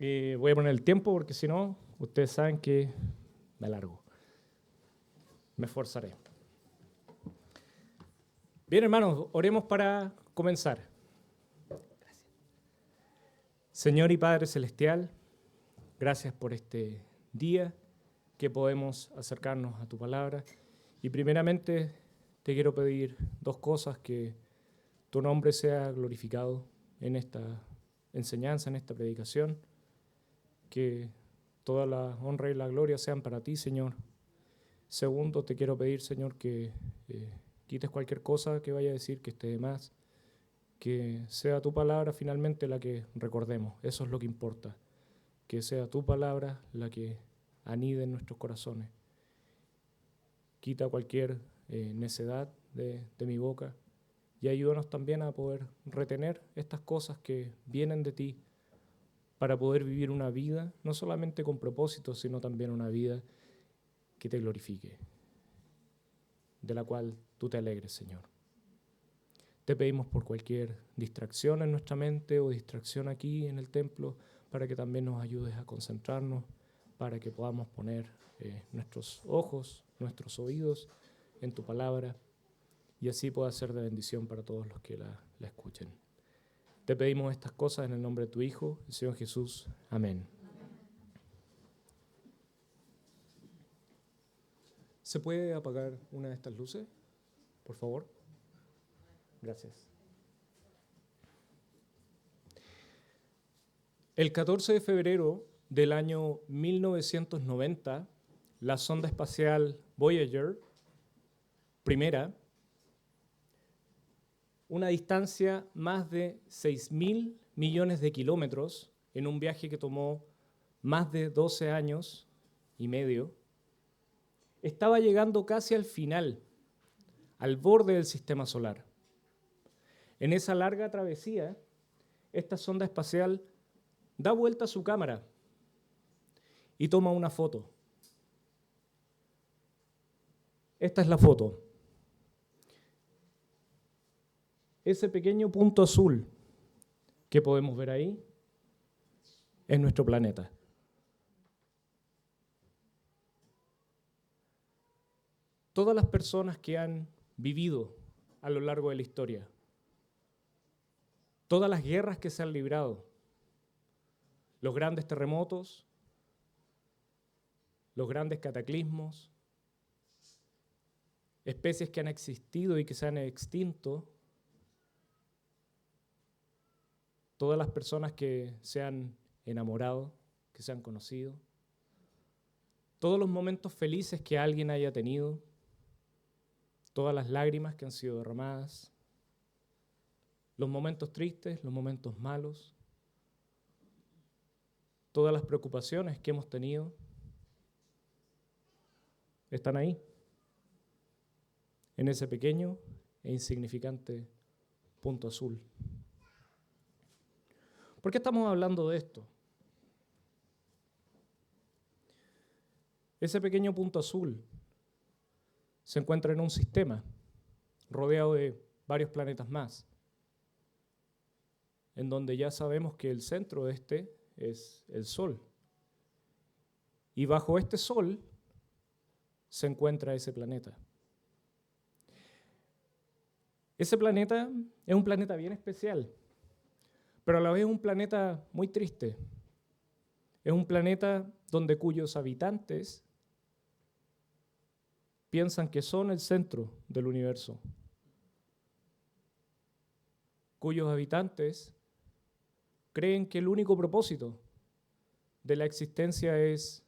Voy a poner el tiempo porque si no, ustedes saben que me alargo. Me esforzaré. Bien, hermanos, oremos para comenzar. Gracias. Señor y Padre Celestial, gracias por este día que podemos acercarnos a tu palabra. Y primeramente te quiero pedir dos cosas: que tu nombre sea glorificado en esta enseñanza, en esta predicación, que toda la honra y la gloria sean para ti, Señor. Segundo, te quiero pedir, Señor, que quites cualquier cosa que vaya a decir que esté de más, que sea tu palabra finalmente la que recordemos. Eso es lo que importa, que sea tu palabra la que anide en nuestros corazones. Quita cualquier necedad de mi boca y ayúdanos también a poder retener estas cosas que vienen de ti para poder vivir una vida, no solamente con propósito, sino también una vida que te glorifique, de la cual tú te alegres, Señor. Te pedimos por cualquier distracción en nuestra mente o distracción aquí en el templo, para que también nos ayudes a concentrarnos, para que podamos poner nuestros ojos, nuestros oídos en tu palabra, y así pueda ser de bendición para todos los que la escuchen. Te pedimos estas cosas en el nombre de tu Hijo, el Señor Jesús. Amén. ¿Se puede apagar una de estas luces, por favor? Gracias. El 14 de febrero del año 1990, la sonda espacial Voyager, primera, una distancia más de 6.000 millones de kilómetros, en un viaje que tomó más de 12 años y medio, estaba llegando casi al final, al borde del sistema solar. En esa larga travesía, esta sonda espacial da vuelta a su cámara y toma una foto. Esta es la foto. Ese pequeño punto azul que podemos ver ahí es nuestro planeta. Todas las personas que han vivido a lo largo de la historia, todas las guerras que se han librado, los grandes terremotos, los grandes cataclismos, especies que han existido y que se han extinto, todas las personas que se han enamorado, que se han conocido, todos los momentos felices que alguien haya tenido, todas las lágrimas que han sido derramadas, los momentos tristes, los momentos malos, todas las preocupaciones que hemos tenido, están ahí, en ese pequeño e insignificante punto azul. ¿Por qué estamos hablando de esto? Ese pequeño punto azul se encuentra en un sistema rodeado de varios planetas más, en donde ya sabemos que el centro de este es el Sol. Y bajo este Sol se encuentra ese planeta. Ese planeta es un planeta bien especial, pero a la vez es un planeta muy triste. Es un planeta cuyos habitantes piensan que son el centro del universo, cuyos habitantes creen que el único propósito de la existencia es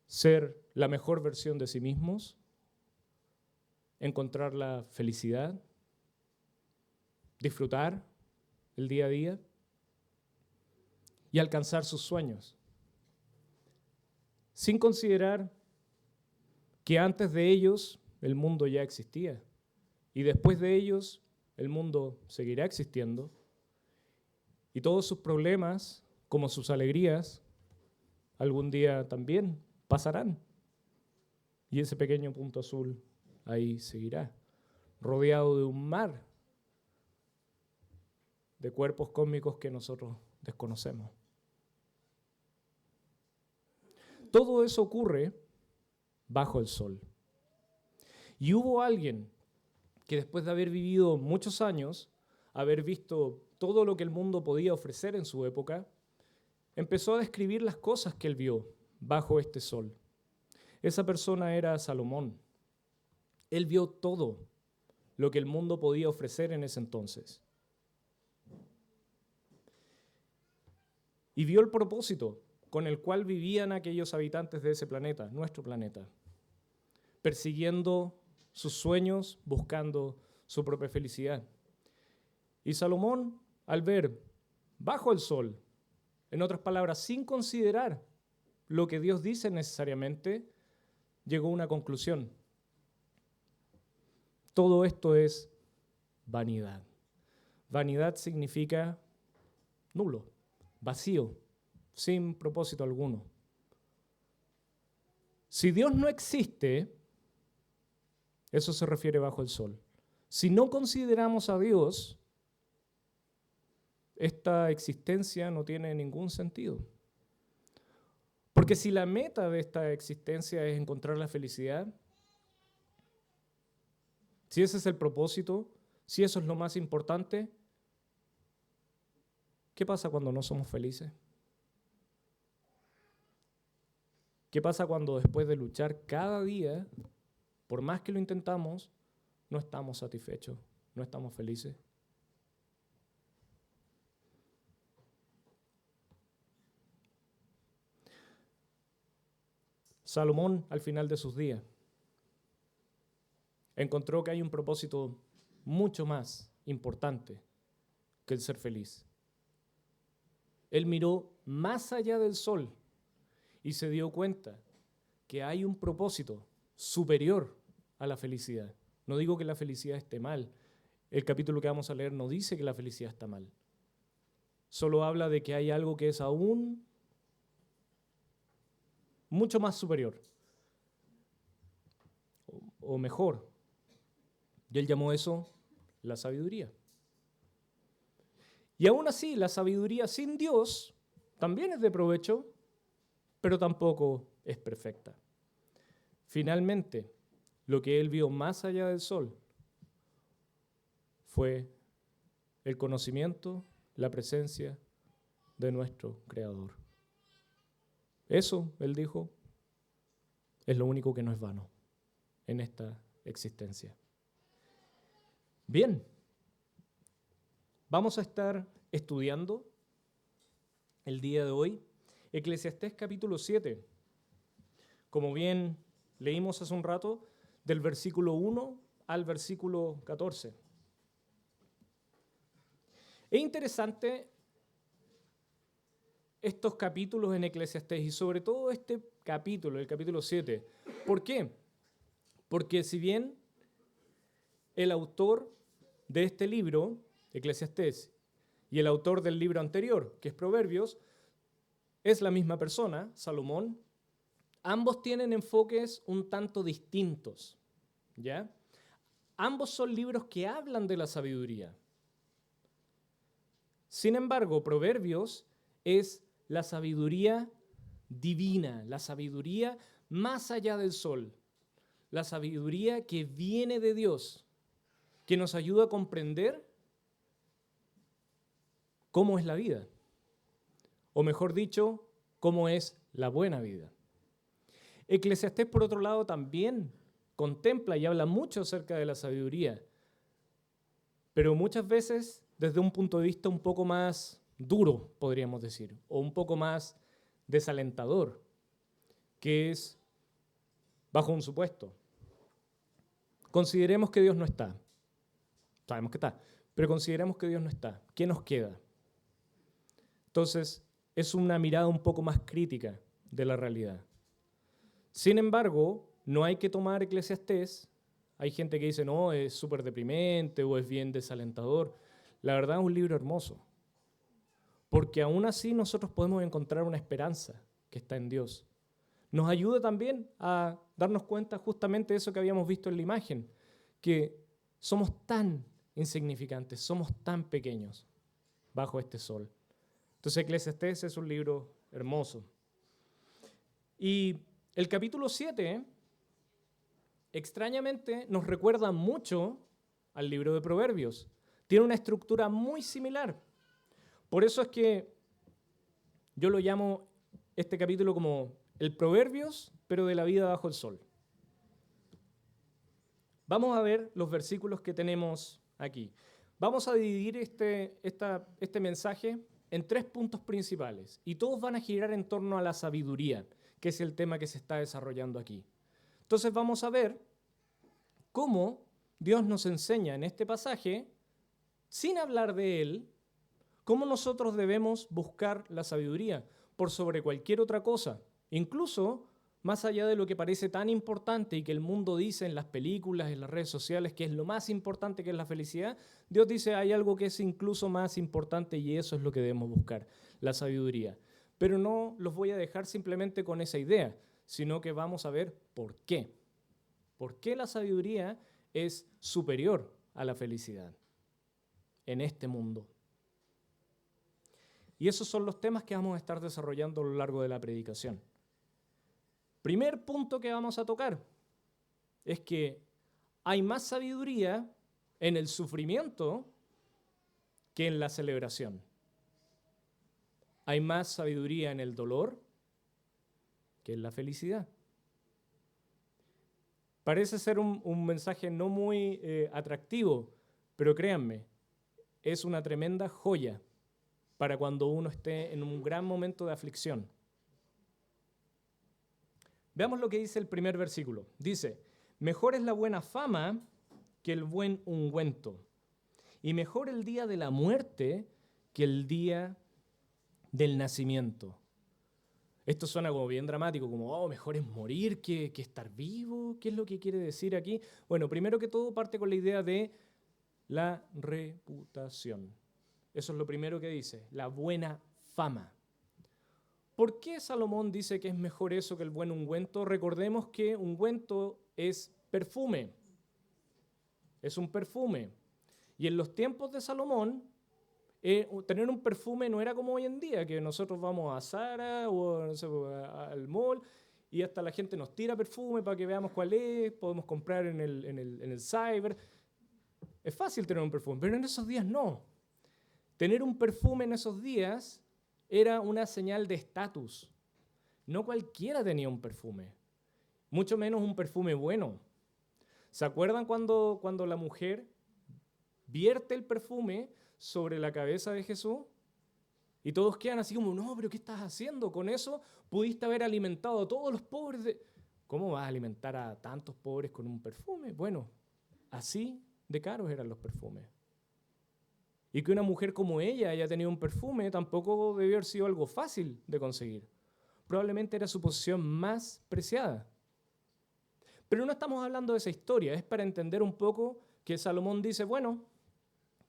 ser la mejor versión de sí mismos, encontrar la felicidad, disfrutar el día a día y alcanzar sus sueños, sin considerar que antes de ellos el mundo ya existía y después de ellos el mundo seguirá existiendo y todos sus problemas, como sus alegrías, algún día también pasarán. Y ese pequeño punto azul ahí seguirá, rodeado de un mar de cuerpos cósmicos que nosotros desconocemos. Todo eso ocurre bajo el sol. Y hubo alguien que después de haber vivido muchos años, haber visto todo lo que el mundo podía ofrecer en su época, empezó a describir las cosas que él vio bajo este sol. Esa persona era Salomón. Él vio todo lo que el mundo podía ofrecer en ese entonces. Y vio el propósito con el cual vivían aquellos habitantes de ese planeta, nuestro planeta, persiguiendo sus sueños, buscando su propia felicidad. Y Salomón, al ver bajo el sol, en otras palabras, sin considerar lo que Dios dice necesariamente, llegó a una conclusión. Todo esto es vanidad. Vanidad significa nulo, vacío, sin propósito alguno. Si Dios no existe, eso se refiere bajo el sol. Si no consideramos a Dios, esta existencia no tiene ningún sentido. Porque si la meta de esta existencia es encontrar la felicidad, si ese es el propósito, si eso es lo más importante, ¿qué pasa cuando no somos felices? ¿Qué pasa cuando después de luchar cada día, por más que lo intentamos, no estamos satisfechos, no estamos felices? Salomón, al final de sus días, encontró que hay un propósito mucho más importante que el ser feliz. Él miró más allá del sol y se dio cuenta que hay un propósito superior a la felicidad. No digo que la felicidad esté mal. El capítulo que vamos a leer no dice que la felicidad está mal. Solo habla de que hay algo que es aún mucho más superior o mejor. Y él llamó eso la sabiduría. Y aún así, la sabiduría sin Dios también es de provecho, pero tampoco es perfecta. Finalmente, lo que él vio más allá del sol fue el conocimiento, la presencia de nuestro Creador. Eso, él dijo, es lo único que no es vano en esta existencia. Bien, vamos a estar estudiando el día de hoy Eclesiastés capítulo 7. Como bien leímos hace un rato, del versículo 1 al versículo 14. Es interesante estos capítulos en Eclesiastés y sobre todo este capítulo, el capítulo 7. ¿Por qué? Porque si bien el autor de este libro, Eclesiastés, y el autor del libro anterior, que es Proverbios, es la misma persona, Salomón, ambos tienen enfoques un tanto distintos, ¿ya? Ambos son libros que hablan de la sabiduría. Sin embargo, Proverbios es la sabiduría divina, la sabiduría más allá del sol, la sabiduría que viene de Dios, que nos ayuda a comprender cómo es la vida, o mejor dicho, cómo es la buena vida. Eclesiastés, por otro lado, también contempla y habla mucho acerca de la sabiduría, pero muchas veces desde un punto de vista un poco más duro, podríamos decir, o un poco más desalentador, que es bajo un supuesto. Consideremos que Dios no está. Sabemos que está, pero consideremos que Dios no está. ¿Qué nos queda? Entonces, es una mirada un poco más crítica de la realidad. Sin embargo, no hay que tomar Eclesiastés. Hay gente que dice, no, es súper deprimente o es bien desalentador. La verdad es un libro hermoso, porque aún así nosotros podemos encontrar una esperanza que está en Dios. Nos ayuda también a darnos cuenta justamente de eso que habíamos visto en la imagen, que somos tan insignificantes, somos tan pequeños bajo este sol. Entonces Eclesiastés es un libro hermoso. Y el capítulo 7, extrañamente, nos recuerda mucho al libro de Proverbios. Tiene una estructura muy similar. Por eso es que yo lo llamo este capítulo como el Proverbios, pero de la vida bajo el sol. Vamos a ver los versículos que tenemos aquí. Vamos a dividir este mensaje en 3 puntos principales y todos van a girar en torno a la sabiduría, que es el tema que se está desarrollando aquí. Entonces vamos a ver cómo Dios nos enseña en este pasaje, sin hablar de Él, cómo nosotros debemos buscar la sabiduría por sobre cualquier otra cosa, incluso más allá de lo que parece tan importante y que el mundo dice en las películas, en las redes sociales, que es lo más importante, que es la felicidad. Dios dice, hay algo que es incluso más importante y eso es lo que debemos buscar, la sabiduría. Pero no los voy a dejar simplemente con esa idea, sino que vamos a ver por qué. ¿Por qué la sabiduría es superior a la felicidad en este mundo? Y esos son los temas que vamos a estar desarrollando a lo largo de la predicación. Primer punto que vamos a tocar es que hay más sabiduría en el sufrimiento que en la celebración. Hay más sabiduría en el dolor que en la felicidad. Parece ser un mensaje no muy atractivo, pero créanme, es una tremenda joya para cuando uno esté en un gran momento de aflicción. Veamos lo que dice el primer versículo. Dice, mejor es la buena fama que el buen ungüento, y mejor el día de la muerte que el día del nacimiento. Esto suena como bien dramático, como, oh, mejor es morir que estar vivo. ¿Qué es lo que quiere decir aquí? Bueno, primero que todo parte con la idea de la reputación. Eso es lo primero que dice, la buena fama. ¿Por qué Salomón dice que es mejor eso que el buen ungüento? Recordemos que ungüento es perfume. Es un perfume. Y en los tiempos de Salomón, tener un perfume no era como hoy en día, que nosotros vamos a Zara o no sé, al mall y hasta la gente nos tira perfume para que veamos cuál es, podemos comprar en el cyber. Es fácil tener un perfume, pero en esos días no. Tener un perfume en esos días era una señal de estatus. No cualquiera tenía un perfume, mucho menos un perfume bueno. ¿Se acuerdan cuando la mujer vierte el perfume sobre la cabeza de Jesús? Y todos quedan así como, no, pero ¿qué estás haciendo? Con eso pudiste haber alimentado a todos los pobres. ¿Cómo vas a alimentar a tantos pobres con un perfume? Bueno, así de caros eran los perfumes. Y que una mujer como ella haya tenido un perfume tampoco debió haber sido algo fácil de conseguir. Probablemente era su posesión más preciada. Pero no estamos hablando de esa historia, es para entender un poco que Salomón dice, bueno,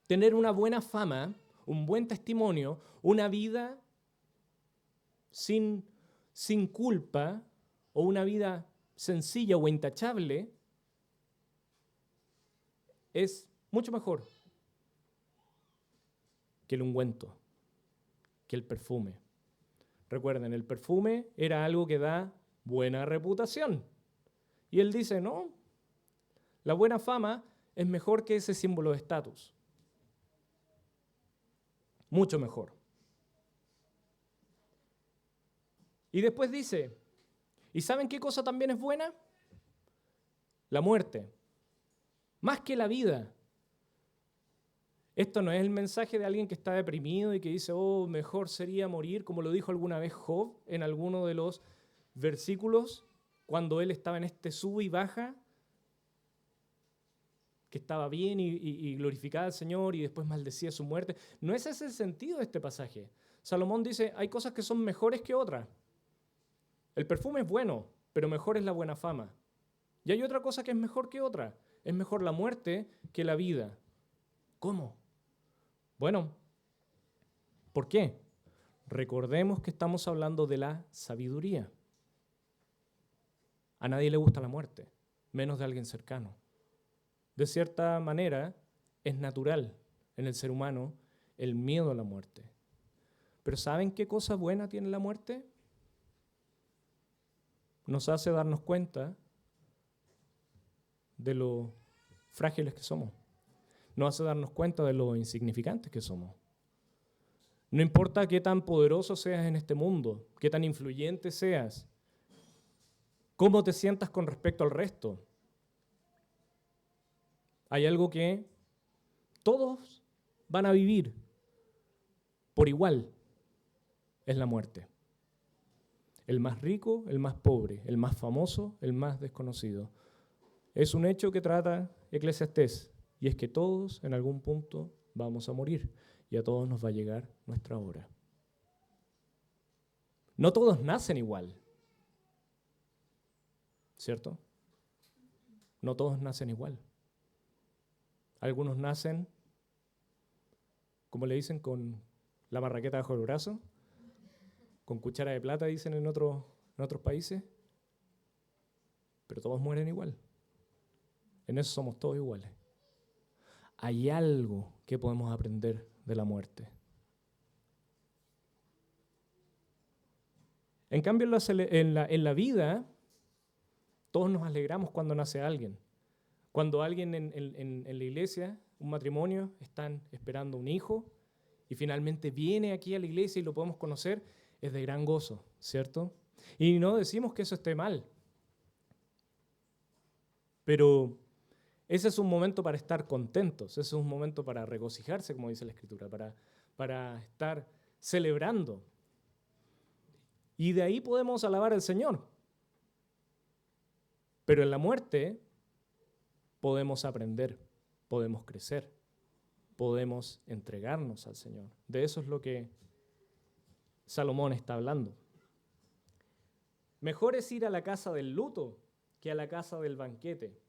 tener una buena fama, un buen testimonio, una vida sin culpa o una vida sencilla o intachable es mucho mejor que el ungüento, que el perfume. Recuerden, el perfume era algo que da buena reputación. Y él dice, no, la buena fama es mejor que ese símbolo de estatus. Mucho mejor. Y después dice, ¿y saben qué cosa también es buena? La muerte. Más que la vida. Esto no es el mensaje de alguien que está deprimido y que dice, oh, mejor sería morir, como lo dijo alguna vez Job en alguno de los versículos, cuando él estaba en este sube y baja, que estaba bien y glorificaba al Señor y después maldecía su muerte. No es ese el sentido de este pasaje. Salomón dice, hay cosas que son mejores que otras. El perfume es bueno, pero mejor es la buena fama. Y hay otra cosa que es mejor que otra. Es mejor la muerte que la vida. ¿Cómo? Bueno, ¿por qué? Recordemos que estamos hablando de la sabiduría. A nadie le gusta la muerte, menos de alguien cercano. De cierta manera, es natural en el ser humano el miedo a la muerte. Pero ¿saben qué cosa buena tiene la muerte? nos hace darnos cuenta de lo frágiles que somos. Nos hace darnos cuenta de lo insignificantes que somos. No importa qué tan poderoso seas en este mundo, qué tan influyente seas, cómo te sientas con respecto al resto. Hay algo que todos van a vivir por igual, es la muerte. El más rico, el más pobre, el más famoso, el más desconocido. Es un hecho que trata Eclesiastés, y es que todos en algún punto vamos a morir y a todos nos va a llegar nuestra hora. No todos nacen igual, ¿cierto? No todos nacen igual. Algunos nacen, como le dicen, con la marraqueta bajo el brazo, con cuchara de plata, dicen en otros países, pero todos mueren igual. En eso somos todos iguales. Hay algo que podemos aprender de la muerte. En cambio, en la vida, todos nos alegramos cuando nace alguien. Cuando alguien en la iglesia, un matrimonio, están esperando un hijo y finalmente viene aquí a la iglesia y lo podemos conocer, es de gran gozo, ¿cierto? Y no decimos que eso esté mal. Pero ese es un momento para estar contentos, ese es un momento para regocijarse, como dice la Escritura, para estar celebrando. Y de ahí podemos alabar al Señor. Pero en la muerte podemos aprender, podemos crecer, podemos entregarnos al Señor. De eso es lo que Salomón está hablando. Mejor es ir a la casa del luto que a la casa del banquete,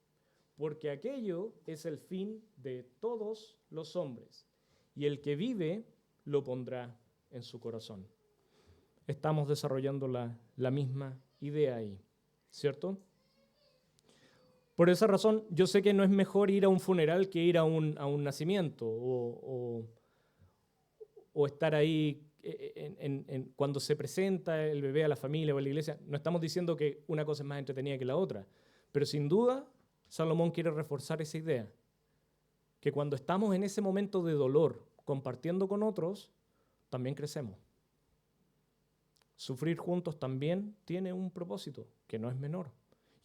porque aquello es el fin de todos los hombres, y el que vive lo pondrá en su corazón. Estamos desarrollando la misma idea ahí, ¿cierto? Por esa razón, yo sé que no es mejor ir a un funeral que ir a un nacimiento o estar ahí cuando se presenta el bebé a la familia o a la iglesia. No estamos diciendo que una cosa es más entretenida que la otra, pero sin duda Salomón quiere reforzar esa idea, que cuando estamos en ese momento de dolor compartiendo con otros, también crecemos. Sufrir juntos también tiene un propósito, que no es menor.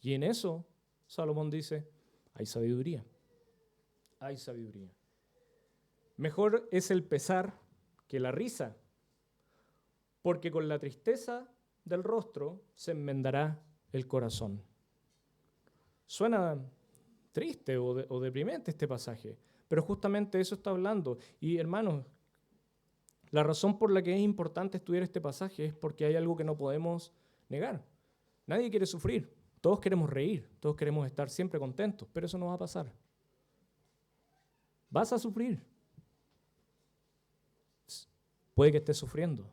Y en eso Salomón dice, hay sabiduría, hay sabiduría. Mejor es el pesar que la risa, porque con la tristeza del rostro se enmendará el corazón. Suena triste o deprimente este pasaje, pero justamente eso está hablando. Y hermanos, la razón por la que es importante estudiar este pasaje es porque hay algo que no podemos negar. Nadie quiere sufrir, todos queremos reír, todos queremos estar siempre contentos, pero eso no va a pasar. Vas a sufrir. Puede que estés sufriendo.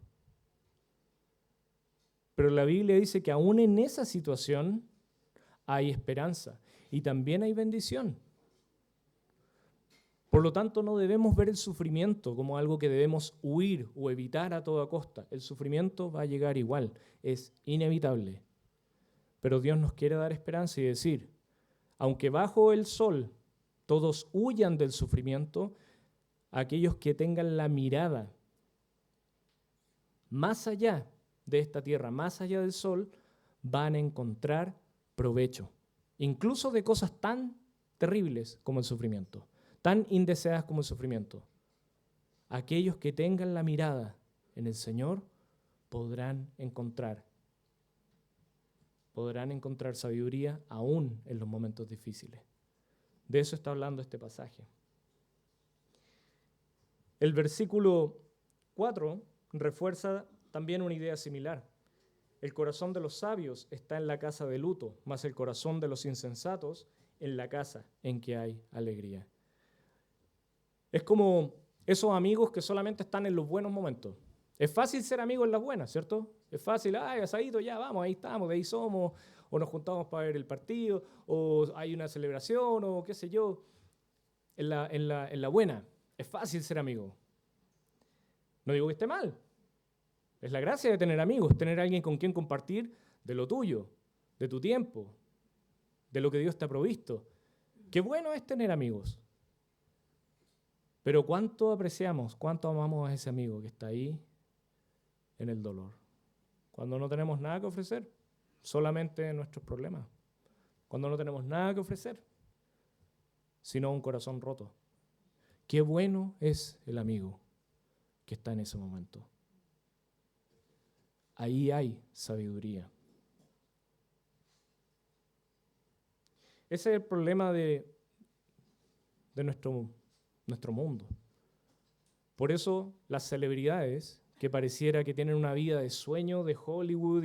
Pero la Biblia dice que aún en esa situación hay esperanza y también hay bendición. Por lo tanto, no debemos ver el sufrimiento como algo que debemos huir o evitar a toda costa. El sufrimiento va a llegar igual, es inevitable. Pero Dios nos quiere dar esperanza y decir, aunque bajo el sol todos huyan del sufrimiento, aquellos que tengan la mirada más allá de esta tierra, más allá del sol, van a encontrar provecho, incluso de cosas tan terribles como el sufrimiento, tan indeseadas como el sufrimiento. Aquellos que tengan la mirada en el Señor podrán encontrar sabiduría aún en los momentos difíciles. De eso está hablando este pasaje. El versículo 4 refuerza también una idea similar. El corazón de los sabios está en la casa de luto, mas el corazón de los insensatos en la casa en que hay alegría. Es como esos amigos que solamente están en los buenos momentos. Es fácil ser amigo en las buenas, ¿cierto? Es fácil, asadito, ya vamos, ahí estamos, de ahí somos, o nos juntamos para ver el partido, o hay una celebración, o qué sé yo. En la buena, es fácil ser amigo. No digo que esté mal. Es la gracia de tener amigos, tener alguien con quien compartir de lo tuyo. de tu tiempo, de lo que Dios te ha provisto. Qué bueno es tener amigos. Pero ¿cuánto apreciamos, cuánto amamos a ese amigo que está ahí en el dolor? Cuando no tenemos nada que ofrecer, solamente nuestros problemas. Cuando no tenemos nada que ofrecer, sino un corazón roto. Qué bueno es el amigo que está en ese momento. Ahí hay sabiduría. Ese es el problema de nuestro mundo. Por eso las celebridades que pareciera que tienen una vida de sueño de Hollywood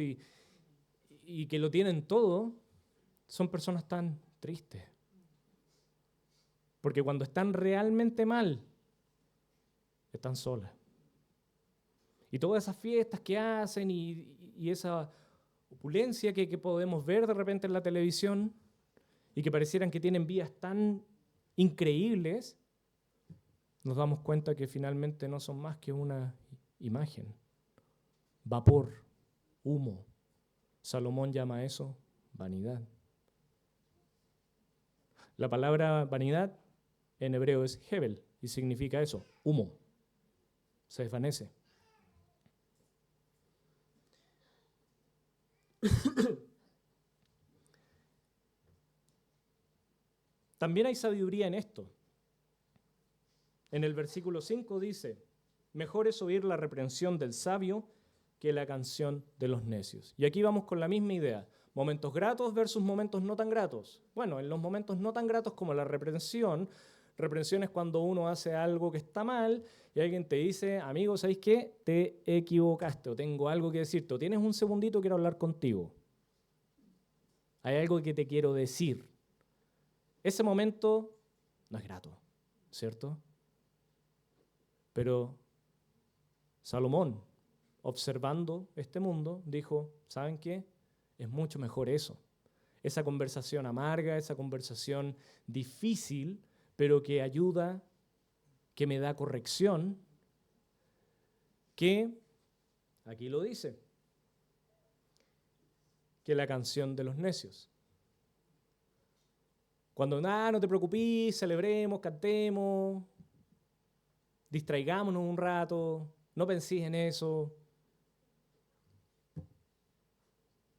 y que lo tienen todo, son personas tan tristes. Porque cuando están realmente mal, están solas. Y todas esas fiestas que hacen y esa opulencia que podemos ver de repente en la televisión y que parecieran que tienen vidas tan increíbles, nos damos cuenta que finalmente no son más que una imagen, vapor, humo. Salomón llama a eso vanidad. La palabra vanidad en hebreo es hebel y significa eso, humo. Se desvanece. También hay sabiduría en esto. En el versículo 5 dice, mejor es oír la reprensión del sabio que la canción de los necios. Y aquí vamos con la misma idea. Momentos gratos versus momentos no tan gratos. Bueno, en los momentos no tan gratos como la reprensión es cuando uno hace algo que está mal y alguien te dice, amigo, ¿sabes qué? Te equivocaste o tengo algo que decirte o tienes un segundito, quiero hablar contigo. Hay algo que te quiero decir. Ese momento no es grato, ¿cierto? Pero Salomón, observando este mundo, dijo, ¿saben qué? Es mucho mejor eso. Esa conversación amarga, esa conversación difícil, pero que ayuda, que me da corrección, que, aquí lo dice, que la canción de los necios. Cuando, no te preocupes, celebremos, cantemos, distraigámonos un rato, no penséis en eso.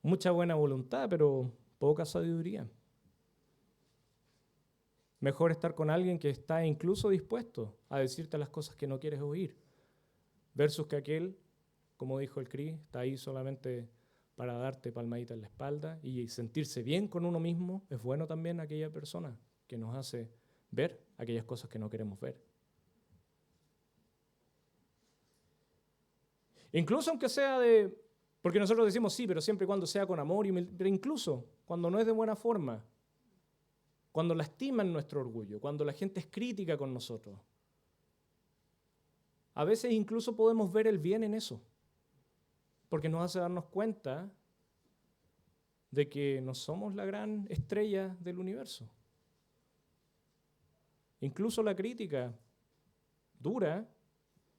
Mucha buena voluntad, pero poca sabiduría. Mejor estar con alguien que está incluso dispuesto a decirte las cosas que no quieres oír, versus que aquel, como dijo el Cri, está ahí solamente para darte palmadita en la espalda y sentirse bien con uno mismo. Es bueno también aquella persona que nos hace ver aquellas cosas que no queremos ver. Incluso aunque sea porque nosotros decimos sí, pero siempre y cuando sea con amor, pero incluso cuando no es de buena forma, cuando lastiman nuestro orgullo, cuando la gente es crítica con nosotros. A veces incluso podemos ver el bien en eso, porque nos hace darnos cuenta de que no somos la gran estrella del universo. Incluso la crítica dura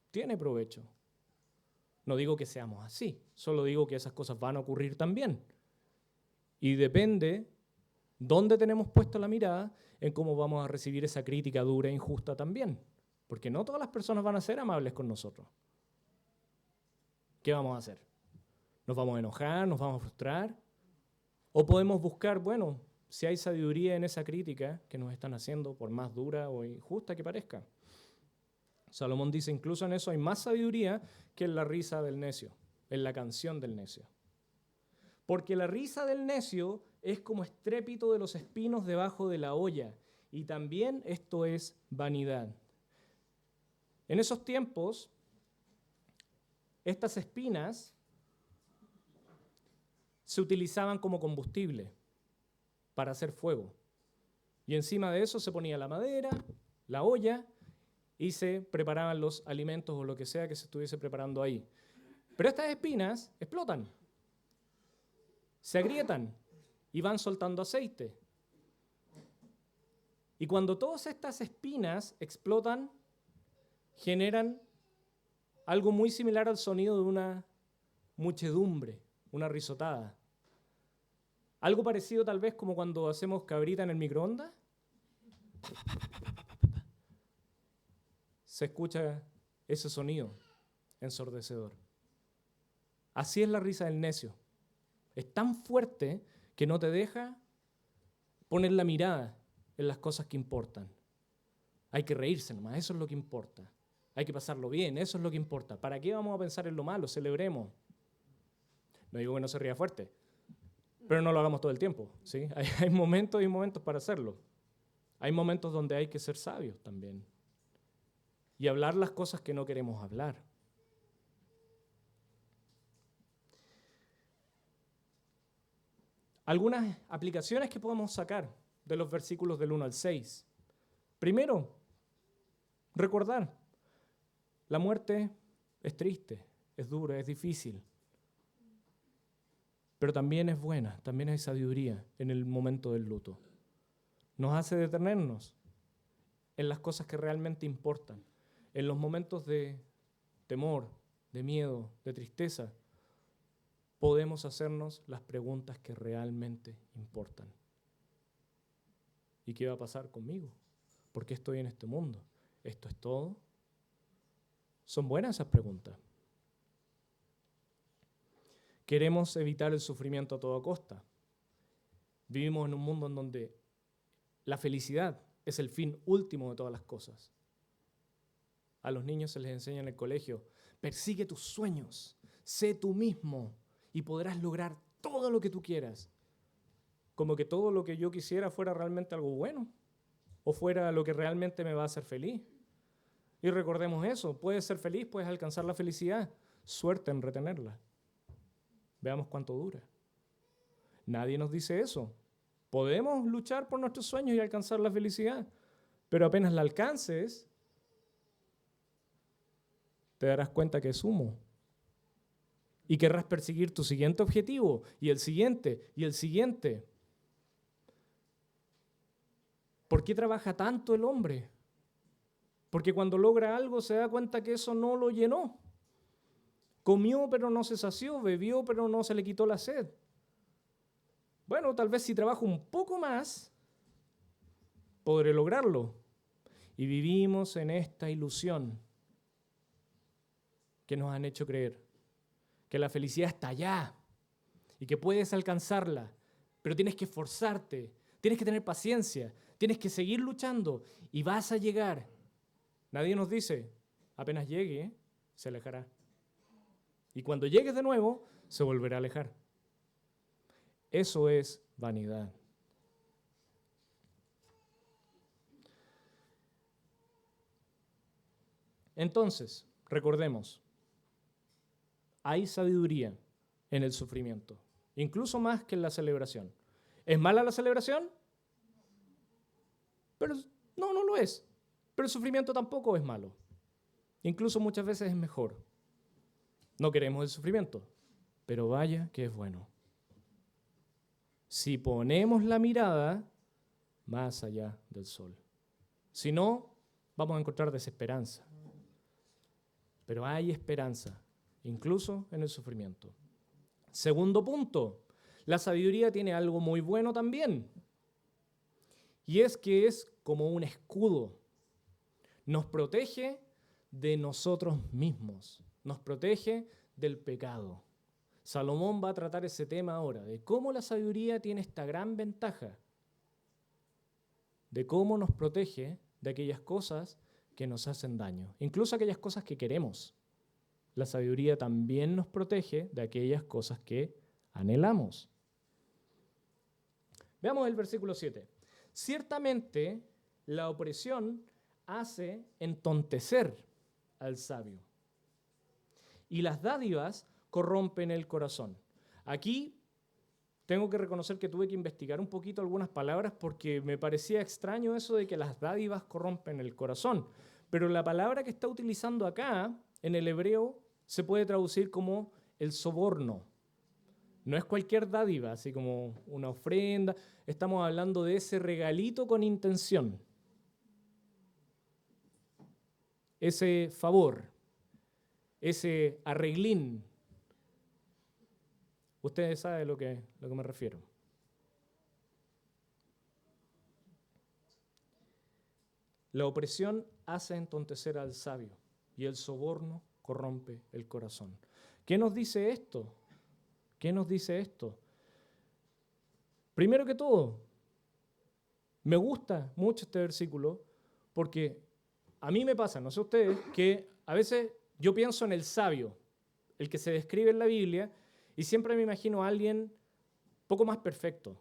tiene provecho. No digo que seamos así, solo digo que esas cosas van a ocurrir también. Y depende dónde tenemos puesta la mirada en cómo vamos a recibir esa crítica dura e injusta también. Porque no todas las personas van a ser amables con nosotros. ¿Qué vamos a hacer? ¿Nos vamos a enojar? ¿Nos vamos a frustrar? ¿O podemos buscar, bueno, si hay sabiduría en esa crítica que nos están haciendo, por más dura o injusta que parezca? Salomón dice, incluso en eso hay más sabiduría que en la risa del necio, en la canción del necio. Porque la risa del necio es como estrépito de los espinos debajo de la olla, y también esto es vanidad. En esos tiempos, estas espinas se utilizaban como combustible para hacer fuego. Y encima de eso se ponía la madera, la olla, y se preparaban los alimentos o lo que sea que se estuviese preparando ahí. Pero estas espinas explotan, se agrietan y van soltando aceite. Y cuando todas estas espinas explotan, generan algo muy similar al sonido de una muchedumbre, una risotada. Algo parecido tal vez como cuando hacemos cabrita en el microondas. Se escucha ese sonido ensordecedor. Así es la risa del necio. Es tan fuerte que no te deja poner la mirada en las cosas que importan. Hay que reírse nomás, eso es lo que importa. Hay que pasarlo bien, eso es lo que importa. ¿Para qué vamos a pensar en lo malo? Celebremos. No digo que no se ría fuerte, pero no lo hagamos todo el tiempo, ¿sí? Hay momentos y momentos para hacerlo. Hay momentos donde hay que ser sabios también. Y hablar las cosas que no queremos hablar. Algunas aplicaciones que podemos sacar de los versículos del 1 al 6. Primero, recordar, la muerte es triste, es dura, es difícil, pero también es buena, también hay sabiduría en el momento del luto. Nos hace detenernos en las cosas que realmente importan, en los momentos de temor, de miedo, de tristeza. Podemos hacernos las preguntas que realmente importan. ¿Y qué va a pasar conmigo? ¿Por qué estoy en este mundo? ¿Esto es todo? Son buenas esas preguntas. Queremos evitar el sufrimiento a toda costa. Vivimos en un mundo en donde la felicidad es el fin último de todas las cosas. A los niños se les enseña en el colegio, persigue tus sueños, sé tú mismo y podrás lograr todo lo que tú quieras. Como que todo lo que yo quisiera fuera realmente algo bueno o fuera lo que realmente me va a hacer feliz. Y recordemos eso, puedes ser feliz, puedes alcanzar la felicidad, suerte en retenerla. Veamos cuánto dura. Nadie nos dice eso. Podemos luchar por nuestros sueños y alcanzar la felicidad, pero apenas la alcances, te darás cuenta que es humo. Y querrás perseguir tu siguiente objetivo, y el siguiente, y el siguiente. ¿Por qué trabaja tanto el hombre? Porque cuando logra algo se da cuenta que eso no lo llenó. Comió pero no se sació, bebió pero no se le quitó la sed. Bueno, tal vez si trabajo un poco más, podré lograrlo. Y vivimos en esta ilusión que nos han hecho creer que la felicidad está allá y que puedes alcanzarla, pero tienes que esforzarte, tienes que tener paciencia, tienes que seguir luchando y vas a llegar. Nadie nos dice, apenas llegue, se alejará. Y cuando llegues de nuevo, se volverá a alejar. Eso es vanidad. Entonces, recordemos, hay sabiduría en el sufrimiento, incluso más que en la celebración. ¿Es mala la celebración? Pero no lo es. Pero el sufrimiento tampoco es malo. Incluso muchas veces es mejor. No queremos el sufrimiento, pero vaya que es bueno. Si ponemos la mirada más allá del sol. Si no, vamos a encontrar desesperanza. Pero hay esperanza, incluso en el sufrimiento. Segundo punto, la sabiduría tiene algo muy bueno también. Y es que es como un escudo. Nos protege de nosotros mismos. Nos protege del pecado. Salomón va a tratar ese tema ahora, de cómo la sabiduría tiene esta gran ventaja, de cómo nos protege de aquellas cosas que nos hacen daño, incluso aquellas cosas que queremos. La sabiduría también nos protege de aquellas cosas que anhelamos. Veamos el versículo 7. Ciertamente la opresión hace entontecer al sabio, y las dádivas corrompen el corazón. Aquí tengo que reconocer que tuve que investigar un poquito algunas palabras porque me parecía extraño eso de que las dádivas corrompen el corazón. Pero la palabra que está utilizando acá, en el hebreo, se puede traducir como el soborno. No es cualquier dádiva, así como una ofrenda. Estamos hablando de ese regalito con intención. Ese favor, ese arreglín. Ustedes saben a lo que me refiero. La opresión hace entontecer al sabio y el soborno corrompe el corazón. ¿Qué nos dice esto? ¿Qué nos dice esto? Primero que todo, me gusta mucho este versículo porque a mí me pasa, no sé ustedes, que a veces yo pienso en el sabio, el que se describe en la Biblia, y siempre me imagino a alguien poco más perfecto,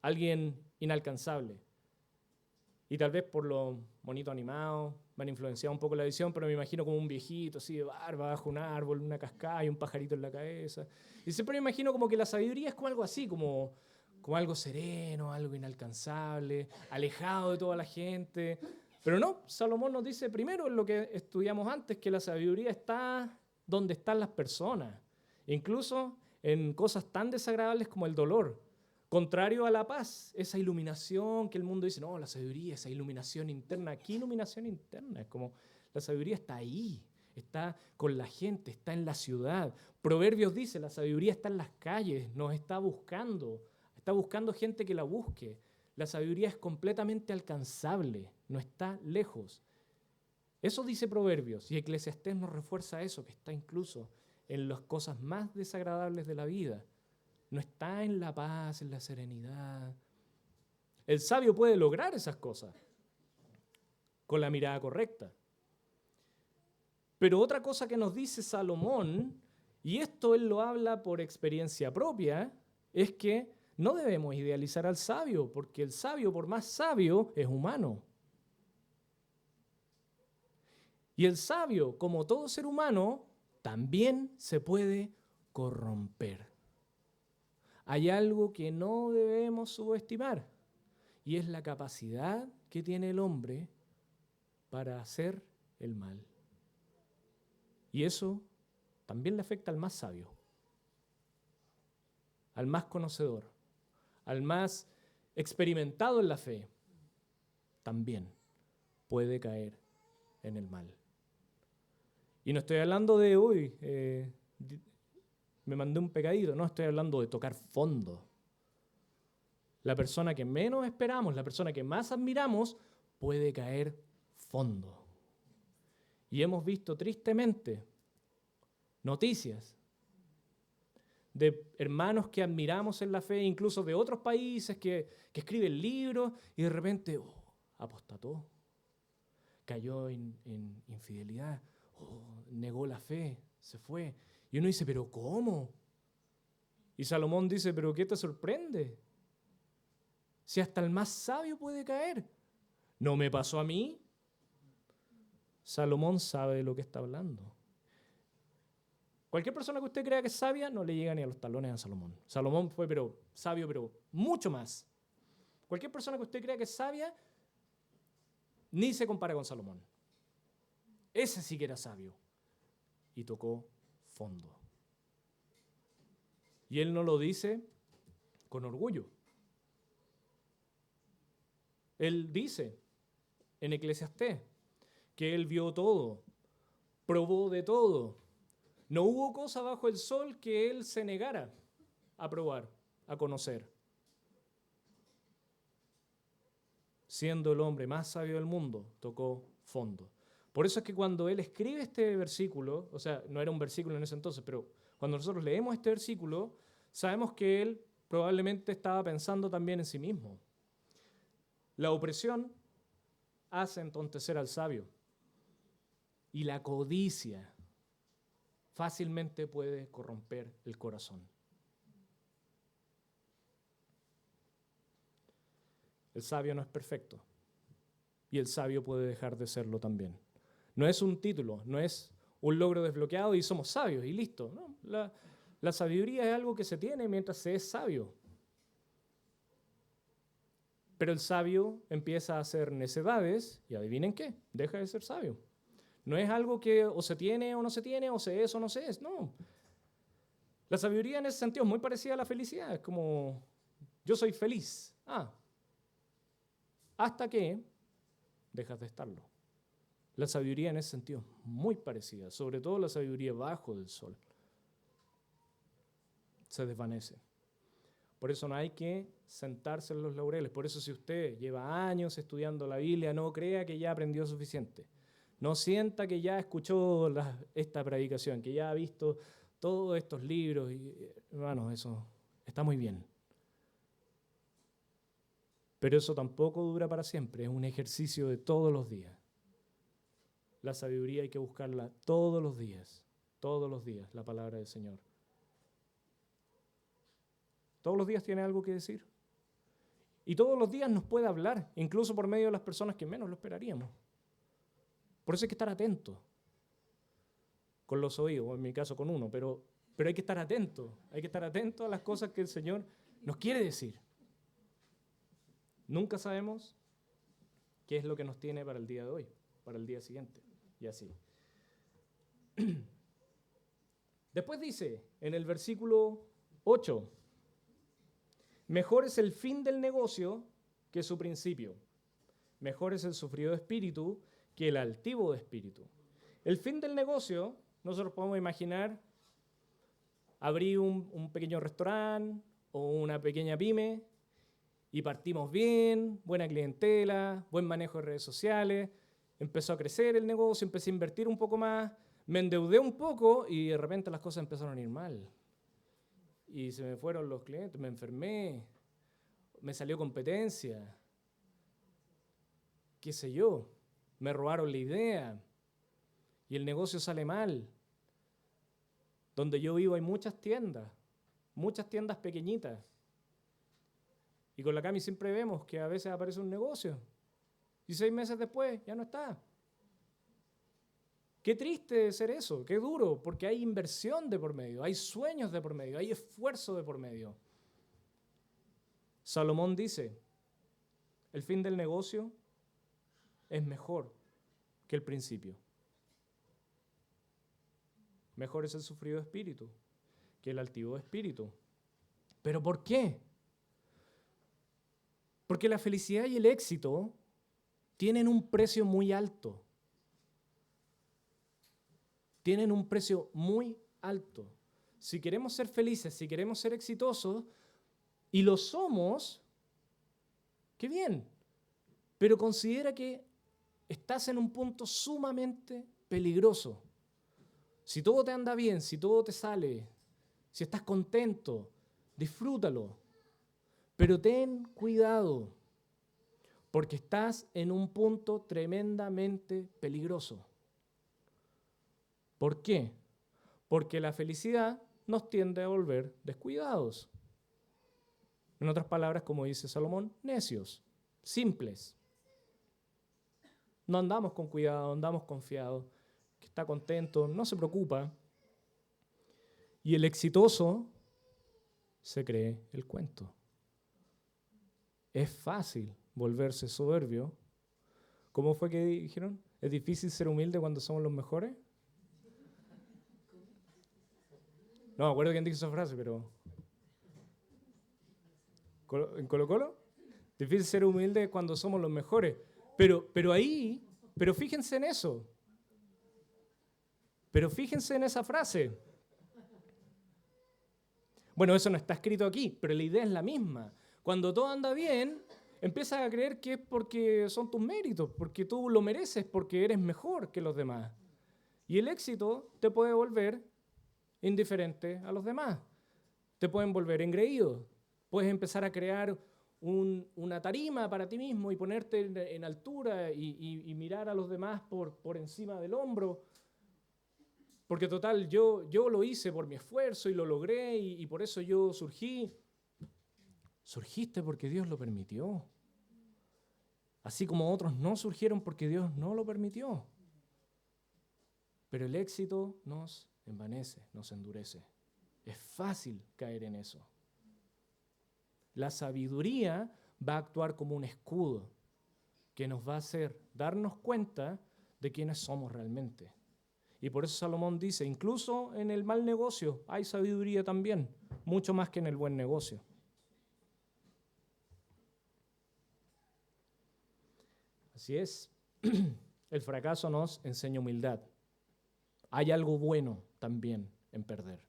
alguien inalcanzable. Y tal vez por lo bonito animado me han influenciado un poco la visión, pero me imagino como un viejito así de barba, bajo un árbol, una cascada y un pajarito en la cabeza. Y siempre me imagino como que la sabiduría es como algo así, como algo sereno, algo inalcanzable, alejado de toda la gente. Pero no, Salomón nos dice primero en lo que estudiamos antes, que la sabiduría está donde están las personas, incluso en cosas tan desagradables como el dolor. Contrario a la paz, esa iluminación que el mundo dice, no, la sabiduría, esa iluminación interna. ¿Qué iluminación interna? Es como la sabiduría está ahí, está con la gente, está en la ciudad. Proverbios dice, la sabiduría está en las calles, nos está buscando gente que la busque. La sabiduría es completamente alcanzable, no está lejos. Eso dice Proverbios y Eclesiastés nos refuerza eso, que está incluso en las cosas más desagradables de la vida. No está en la paz, en la serenidad. El sabio puede lograr esas cosas con la mirada correcta. Pero otra cosa que nos dice Salomón, y esto él lo habla por experiencia propia, es que no debemos idealizar al sabio, porque el sabio, por más sabio, es humano. Y el sabio, como todo ser humano, también se puede corromper. Hay algo que no debemos subestimar, y es la capacidad que tiene el hombre para hacer el mal. Y eso también le afecta al más sabio, al más conocedor, al más experimentado en la fe. También puede caer en el mal. Y no estoy hablando de, me mandé un pecadito, no, estoy hablando de tocar fondo. La persona que menos esperamos, la persona que más admiramos, puede caer fondo. Y hemos visto tristemente noticias de hermanos que admiramos en la fe, incluso de otros países que escriben libros y de repente apostató, cayó en infidelidad, negó la fe, se fue. Y uno dice, ¿pero cómo? Y Salomón dice, ¿pero qué te sorprende? Si hasta el más sabio puede caer. ¿No me pasó a mí? Salomón sabe de lo que está hablando. Cualquier persona que usted crea que es sabia no le llega ni a los talones a Salomón. Salomón fue sabio, pero mucho más. Cualquier persona que usted crea que es sabia ni se compara con Salomón. Ese sí que era sabio. Y tocó fondo. Y él no lo dice con orgullo. Él dice en Eclesiastés que él vio todo, probó de todo. No hubo cosa bajo el sol que él se negara a probar, a conocer. Siendo el hombre más sabio del mundo, tocó fondo. Por eso es que cuando él escribe este versículo, o sea, no era un versículo en ese entonces, pero cuando nosotros leemos este versículo, sabemos que él probablemente estaba pensando también en sí mismo. La opresión hace entontecer al sabio y la codicia fácilmente puede corromper el corazón. El sabio no es perfecto y el sabio puede dejar de serlo también. No es un título, no es un logro desbloqueado y somos sabios y listo. No, la sabiduría es algo que se tiene mientras se es sabio. Pero el sabio empieza a hacer necedades y adivinen qué, deja de ser sabio. No es algo que o se tiene o no se tiene, o se es o no se es, no. La sabiduría en ese sentido es muy parecida a la felicidad, es como yo soy feliz. Hasta que dejas de estarlo. La sabiduría en ese sentido es muy parecida, sobre todo la sabiduría bajo del sol. Se desvanece. Por eso no hay que sentarse en los laureles. Por eso si usted lleva años estudiando la Biblia, no crea que ya aprendió suficiente. No sienta que ya escuchó esta predicación, que ya ha visto todos estos libros. Hermanos, eso está muy bien. Pero eso tampoco dura para siempre. Es un ejercicio de todos los días. La sabiduría hay que buscarla todos los días, la palabra del Señor. Todos los días tiene algo que decir. Y todos los días nos puede hablar, incluso por medio de las personas que menos lo esperaríamos. Por eso hay que estar atento con los oídos, o en mi caso con uno, pero hay que estar atento a las cosas que el Señor nos quiere decir. Nunca sabemos qué es lo que nos tiene para el día de hoy, para el día siguiente, y así. Después dice, en el versículo 8, mejor es el fin del negocio que su principio. Mejor es el sufrido de espíritu que el altivo de espíritu. El fin del negocio, nosotros podemos imaginar abrir un pequeño restaurante o una pequeña pyme y partimos bien, buena clientela, buen manejo de redes sociales, empezó a crecer el negocio, empecé a invertir un poco más, me endeudé un poco y de repente las cosas empezaron a ir mal. Y se me fueron los clientes, me enfermé, me salió competencia, qué sé yo, me robaron la idea y el negocio sale mal. Donde yo vivo hay muchas tiendas pequeñitas. Y con la Cami siempre vemos que a veces aparece un negocio y 6 meses después ya no está. Qué triste ser eso, qué duro, porque hay inversión de por medio, hay sueños de por medio, hay esfuerzo de por medio. Salomón dice, el fin del negocio es mejor que el principio. Mejor es el sufrido de espíritu que el altivo de espíritu. ¿Pero por qué? Porque la felicidad y el éxito tienen un precio muy alto. Tienen un precio muy alto. Si queremos ser felices, si queremos ser exitosos, y lo somos, qué bien. Pero considera que estás en un punto sumamente peligroso. Si todo te anda bien, si todo te sale, si estás contento, disfrútalo. Pero ten cuidado, porque estás en un punto tremendamente peligroso. ¿Por qué? Porque la felicidad nos tiende a volver descuidados. En otras palabras, como dice Salomón, necios, simples. No andamos con cuidado, andamos confiados, que está contento, no se preocupa. Y el exitoso se cree el cuento. Es fácil volverse soberbio. ¿Cómo fue que dijeron? ¿Es difícil ser humilde cuando somos los mejores? No me acuerdo quién dijo esa frase, pero... ¿En Colo-Colo? Difícil ser humilde cuando somos los mejores. Pero fíjense en eso. Pero fíjense en esa frase. Bueno, eso no está escrito aquí, pero la idea es la misma. Cuando todo anda bien, empiezas a creer que es porque son tus méritos, porque tú lo mereces, porque eres mejor que los demás. Y el éxito te puede volver indiferente a los demás. Te pueden volver engreído. Puedes empezar a crear una tarima para ti mismo y ponerte en altura y mirar a los demás por encima del hombro. Porque total, yo lo hice por mi esfuerzo y lo logré y por eso yo surgí. Surgiste porque Dios lo permitió. Así como otros no surgieron porque Dios no lo permitió. Pero el éxito nos envanece, nos endurece. Es fácil caer en eso. La sabiduría va a actuar como un escudo que nos va a hacer darnos cuenta de quiénes somos realmente. Y por eso Salomón dice, incluso en el mal negocio hay sabiduría también, mucho más que en el buen negocio. Así es, el fracaso nos enseña humildad. Hay algo bueno también en perder,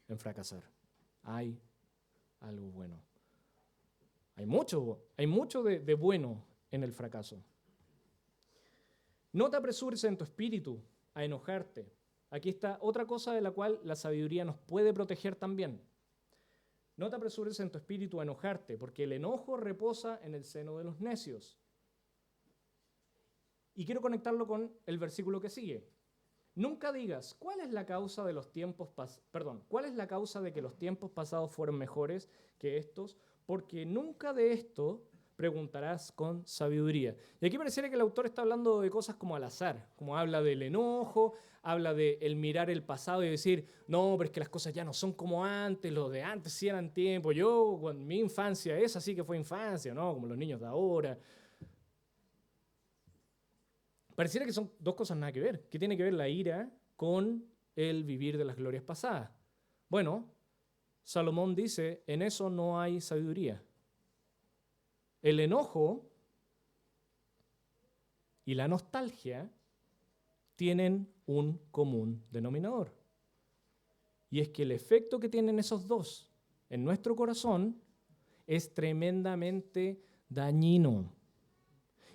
en fracasar. Hay algo bueno. Hay mucho de bueno en el fracaso. No te apresures en tu espíritu a enojarte. Aquí está otra cosa de la cual la sabiduría nos puede proteger también. No te apresures en tu espíritu a enojarte, porque el enojo reposa en el seno de los necios. Y quiero conectarlo con el versículo que sigue. Nunca digas, ¿cuál es la causa de que los tiempos pasados fueron mejores que estos? Porque nunca de esto preguntarás con sabiduría. Y aquí pareciera que el autor está hablando de cosas como al azar, como habla del enojo, habla de el mirar el pasado y decir, no, pero es que las cosas ya no son como antes, los de antes sí eran tiempo, mi infancia, esa sí que fue infancia, ¿no? Como los niños de ahora. Pareciera que son dos cosas nada que ver. ¿Qué tiene que ver la ira con el vivir de las glorias pasadas? Bueno, Salomón dice, en eso no hay sabiduría. El enojo y la nostalgia tienen un común denominador. Y es que el efecto que tienen esos dos en nuestro corazón es tremendamente dañino.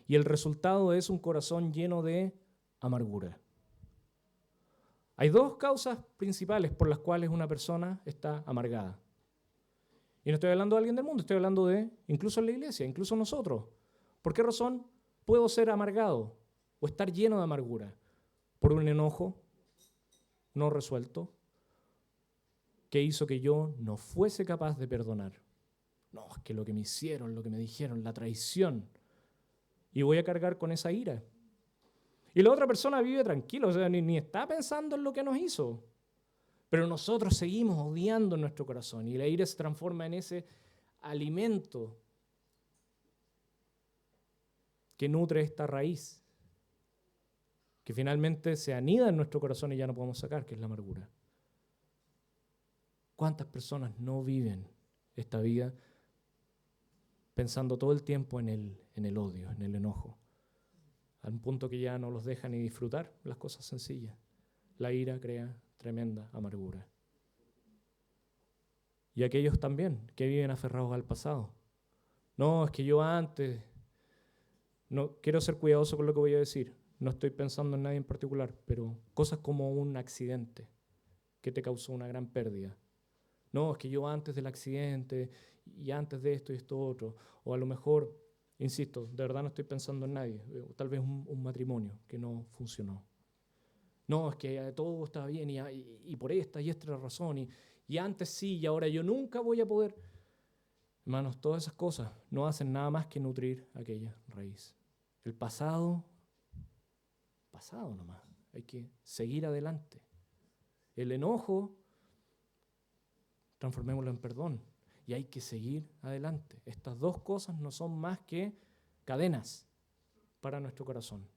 Y el resultado es un corazón lleno de amargura. Hay dos causas principales por las cuales una persona está amargada. Y no estoy hablando de alguien del mundo, estoy hablando de incluso en la iglesia, incluso nosotros. ¿Por qué razón puedo ser amargado o estar lleno de amargura? Por un enojo no resuelto que hizo que yo no fuese capaz de perdonar. No, es que lo que me hicieron, lo que me dijeron, la traición. Y voy a cargar con esa ira. Y la otra persona vive tranquilo, o sea, ni está pensando en lo que nos hizo. Pero nosotros seguimos odiando en nuestro corazón y la ira se transforma en ese alimento que nutre esta raíz, que finalmente se anida en nuestro corazón y ya no podemos sacar, que es la amargura. ¿Cuántas personas no viven esta vida pensando todo el tiempo en el odio, en el enojo? Al punto que ya no los deja ni disfrutar las cosas sencillas. La ira crea tremenda amargura. Y aquellos también que viven aferrados al pasado. No, es que yo antes, no quiero ser cuidadoso con lo que voy a decir. No estoy pensando en nadie en particular, pero cosas como un accidente que te causó una gran pérdida. No, es que yo antes del accidente y antes de esto y esto otro. O a lo mejor, insisto, de verdad no estoy pensando en nadie. Tal vez un matrimonio que no funcionó. No, es que todo estaba bien y por esta y esta razón. Y antes sí y ahora yo nunca voy a poder. Hermanos, todas esas cosas no hacen nada más que nutrir aquella raíz. El pasado nomás. Hay que seguir adelante. El enojo, transformémoslo en perdón. Y hay que seguir adelante. Estas dos cosas no son más que cadenas para nuestro corazón.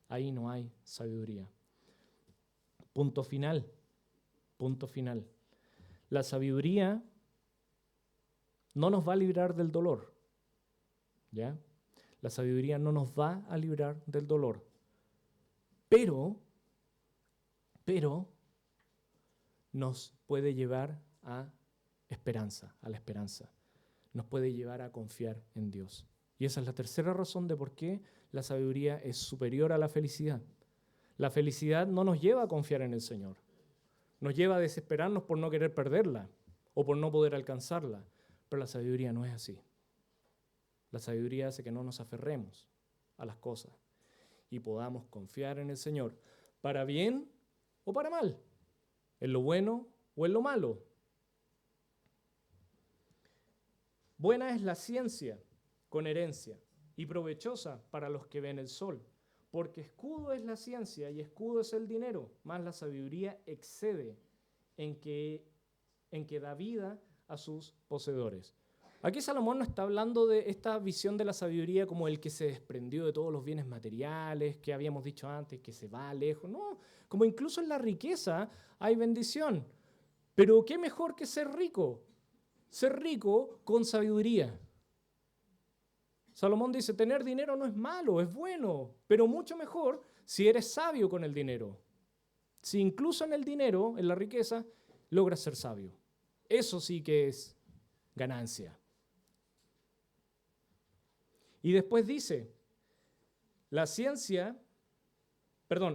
Ahí no hay sabiduría. Punto final. Punto final. La sabiduría no nos va a librar del dolor. ¿Ya? La sabiduría no nos va a librar del dolor. Pero nos puede llevar a esperanza, a la esperanza. Nos puede llevar a confiar en Dios. Y esa es la tercera razón de por qué la sabiduría es superior a la felicidad. La felicidad no nos lleva a confiar en el Señor. Nos lleva a desesperarnos por no querer perderla o por no poder alcanzarla. Pero la sabiduría no es así. La sabiduría hace que no nos aferremos a las cosas y podamos confiar en el Señor, para bien o para mal, en lo bueno o en lo malo. Buena es la ciencia con herencia y provechosa para los que ven el sol, porque escudo es la ciencia y escudo es el dinero, mas la sabiduría excede en que da vida a sus poseedores. Aquí Salomón no está hablando de esta visión de la sabiduría como el que se desprendió de todos los bienes materiales, que habíamos dicho antes, que se va lejos. No, como incluso en la riqueza hay bendición. Pero qué mejor que ser rico. Ser rico con sabiduría. Salomón dice, tener dinero no es malo, es bueno, pero mucho mejor si eres sabio con el dinero. Si incluso en el dinero, en la riqueza, logras ser sabio. Eso sí que es ganancia. Y después dice, la ciencia,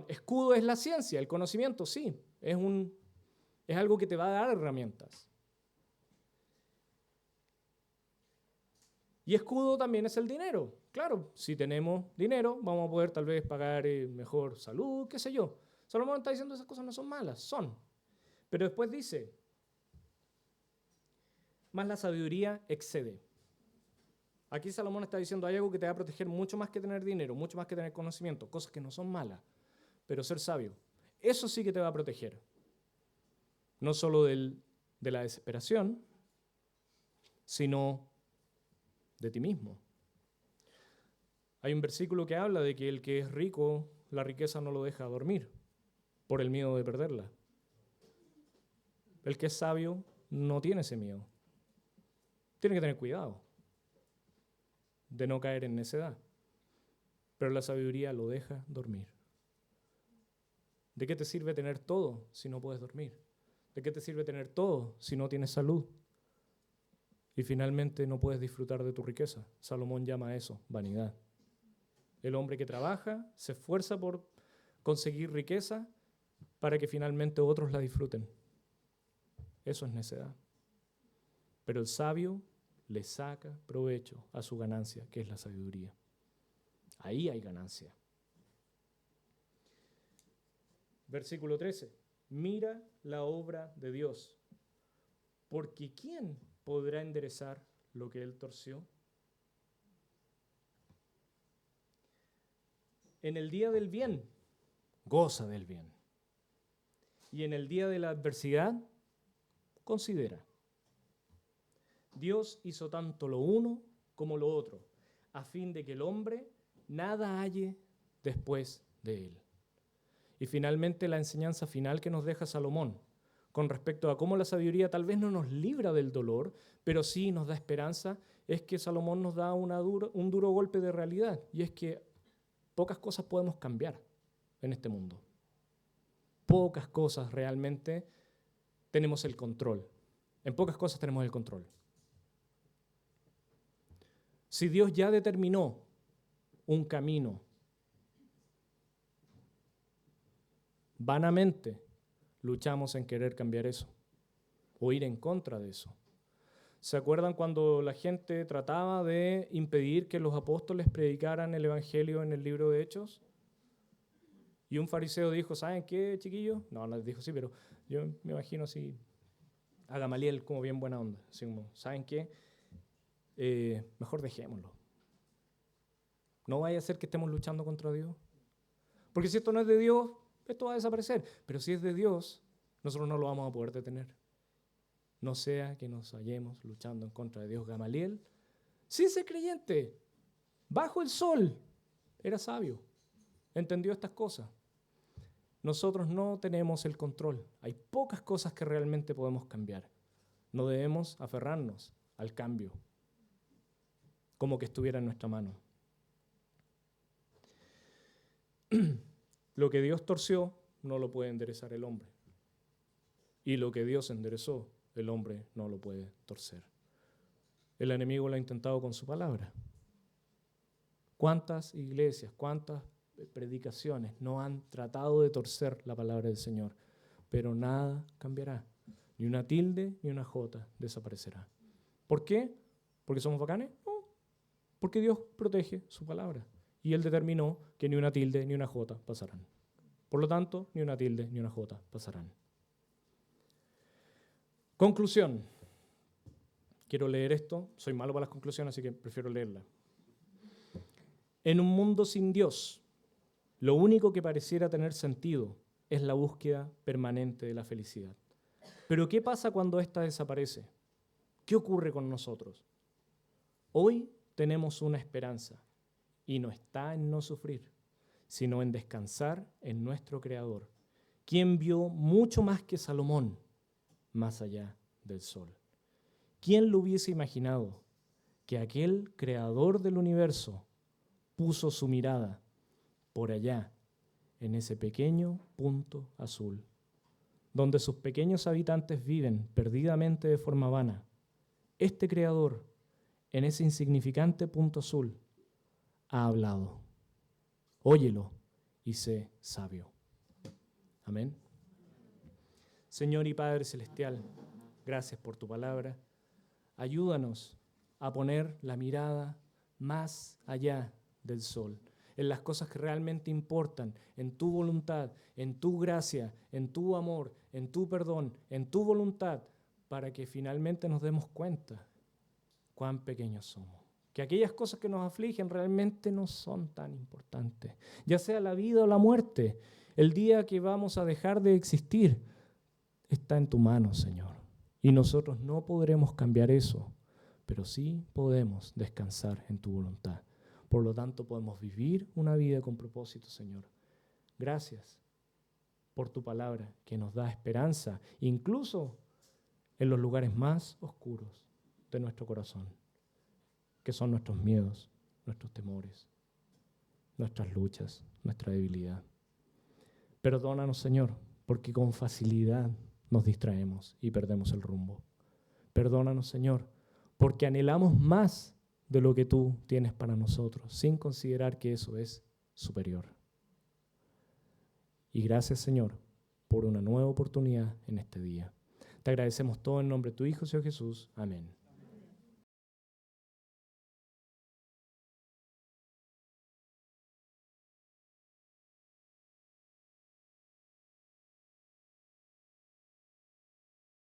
escudo es la ciencia, el conocimiento, sí, es algo que te va a dar herramientas. Y escudo también es el dinero. Claro, si tenemos dinero, vamos a poder tal vez pagar mejor salud, qué sé yo. Salomón está diciendo esas cosas no son malas, son. Pero después dice, más la sabiduría excede. Aquí Salomón está diciendo, hay algo que te va a proteger mucho más que tener dinero, mucho más que tener conocimiento, cosas que no son malas, pero ser sabio, eso sí que te va a proteger. No solo de la desesperación, sino de ti mismo. Hay un versículo que habla de que el que es rico, la riqueza no lo deja dormir por el miedo de perderla. El que es sabio no tiene ese miedo. Tiene que tener cuidado de no caer en necedad. Pero la sabiduría lo deja dormir. ¿De qué te sirve tener todo si no puedes dormir? ¿De qué te sirve tener todo si no tienes salud? Y finalmente no puedes disfrutar de tu riqueza. Salomón llama a eso vanidad. El hombre que trabaja se esfuerza por conseguir riqueza para que finalmente otros la disfruten. Eso es necedad. Pero el sabio le saca provecho a su ganancia, que es la sabiduría. Ahí hay ganancia. Versículo 13. Mira la obra de Dios, porque ¿quién podrá enderezar lo que él torció? En el día del bien, goza del bien. Y en el día de la adversidad, considera. Dios hizo tanto lo uno como lo otro, a fin de que el hombre nada halle después de él. Y finalmente la enseñanza final que nos deja Salomón, con respecto a cómo la sabiduría tal vez no nos libra del dolor, pero sí nos da esperanza, es que Salomón nos da un duro golpe de realidad, y es que pocas cosas podemos cambiar en este mundo. Pocas cosas realmente tenemos el control. En pocas cosas tenemos el control. Si Dios ya determinó un camino, vanamente luchamos en querer cambiar eso o ir en contra de eso. ¿Se acuerdan cuando la gente trataba de impedir que los apóstoles predicaran el Evangelio en el libro de Hechos? Y un fariseo dijo, ¿saben qué, chiquillos? No, les dijo sí, pero yo me imagino así, a Gamaliel como bien buena onda. Así como, ¿saben qué? Mejor dejémoslo. No vaya a ser que estemos luchando contra Dios. Porque si esto no es de Dios, esto va a desaparecer. Pero si es de Dios, nosotros no lo vamos a poder detener. No sea que nos hallemos luchando en contra de Dios. Gamaliel, sin ser creyente, bajo el sol, era sabio, entendió estas cosas. Nosotros no tenemos el control. Hay pocas cosas que realmente podemos cambiar. No debemos aferrarnos al cambio, como que estuviera en nuestra mano. Lo que Dios torció no lo puede enderezar el hombre. Y lo que Dios enderezó, el hombre no lo puede torcer. El enemigo lo ha intentado con su palabra. ¿Cuántas iglesias, cuántas predicaciones no han tratado de torcer la palabra del Señor? Pero nada cambiará. Ni una tilde ni una jota desaparecerá. ¿Por qué? ¿Porque somos bacanes? No. Porque Dios protege su palabra. Y Él determinó que ni una tilde ni una jota pasarán. Por lo tanto, ni una tilde ni una jota pasarán. Conclusión. Quiero leer esto. Soy malo para las conclusiones, así que prefiero leerla. En un mundo sin Dios, lo único que pareciera tener sentido es la búsqueda permanente de la felicidad. Pero ¿qué pasa cuando ésta desaparece? ¿Qué ocurre con nosotros? Hoy tenemos una esperanza y no está en no sufrir, sino en descansar en nuestro Creador, quien vio mucho más que Salomón más allá del sol. ¿Quién lo hubiese imaginado que aquel Creador del universo puso su mirada por allá, en ese pequeño punto azul, donde sus pequeños habitantes viven perdidamente de forma vana, este Creador, en ese insignificante punto azul, ha hablado. Óyelo y sé sabio. Amén. Señor y Padre Celestial, gracias por tu palabra. Ayúdanos a poner la mirada más allá del sol, en las cosas que realmente importan, en tu voluntad, en tu gracia, en tu amor, en tu perdón, en tu voluntad, para que finalmente nos demos cuenta cuán pequeños somos. Que aquellas cosas que nos afligen realmente no son tan importantes, ya sea la vida o la muerte. El día que vamos a dejar de existir está en tu mano, Señor. Y nosotros no podremos cambiar eso, pero sí podemos descansar en tu voluntad. Por lo tanto, podemos vivir una vida con propósito, Señor. Gracias por tu palabra que nos da esperanza, incluso en los lugares más oscuros de nuestro corazón, que son nuestros miedos, nuestros temores, nuestras luchas, nuestra debilidad. Perdónanos, Señor, porque con facilidad nos distraemos y perdemos el rumbo. Perdónanos, Señor, porque anhelamos más de lo que tú tienes para nosotros, sin considerar que eso es superior. Y gracias, Señor, por una nueva oportunidad en este día. Te agradecemos todo en nombre de tu Hijo, Señor Jesús. Amén.